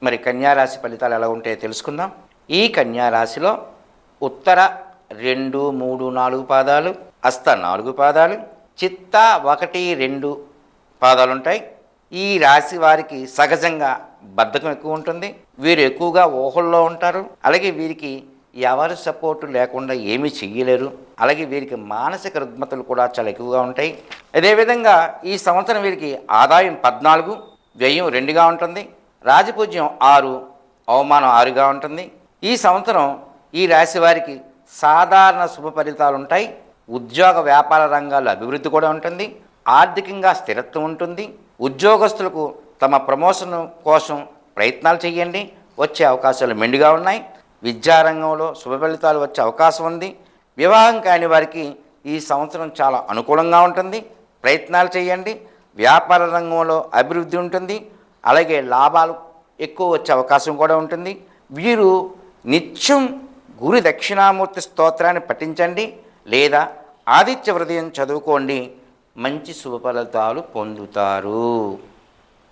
మరి కన్యారాశి ఫలితాలు ఎలా ఉంటాయో తెలుసుకుందాం. ఈ కన్యారాశిలో ఉత్తర 2, 3, 4 పాదాలు, హస్త 4 పాదాలు, చిత్త 1, 2 పాదాలు ఉంటాయి. ఈ రాశి వారికి సహజంగా బద్ధకం ఎక్కువ ఉంటుంది. వీరు ఎక్కువగా ఊహల్లో ఉంటారు. అలాగే వీరికి ఎవరి సపోర్టు లేకుండా ఏమీ చెయ్యలేరు. అలాగే వీరికి మానసిక రుగ్మతలు కూడా చాలా ఎక్కువగా ఉంటాయి. అదేవిధంగా ఈ సంవత్సరం వీరికి ఆదాయం 14, వ్యయం 2గా ఉంటుంది. రాజపూజ్యం 6, అవమానం 6గా ఉంటుంది. ఈ సంవత్సరం ఈ రాశి వారికి సాధారణ శుభ ఫలితాలు ఉంటాయి. ఉద్యోగ వ్యాపార రంగాల్లో అభివృద్ధి కూడా ఉంటుంది. ఆర్థికంగా స్థిరత్వం ఉంటుంది. ఉద్యోగస్తులకు తమ ప్రమోషన్ కోసం ప్రయత్నాలు చేయండి, వచ్చే అవకాశాలు మెండుగా ఉన్నాయి. విద్యారంగంలో శుభ ఫలితాలు వచ్చే అవకాశం ఉంది. వివాహం కాని వారికి ఈ సంవత్సరం చాలా అనుకూలంగా ఉంటుంది. ప్రయత్నాలు చేయండి. వ్యాపార రంగంలో అభివృద్ధి ఉంటుంది. అలాగే లాభాలు ఎక్కువ వచ్చే అవకాశం కూడా ఉంటుంది. వీరు నిత్యం గురు దక్షిణామూర్తి స్తోత్రాన్ని పఠించండి లేదా ఆదిత్య హృదయం చదువుకోండి. మంచి శుభ ఫలితాలు పొందుతారు.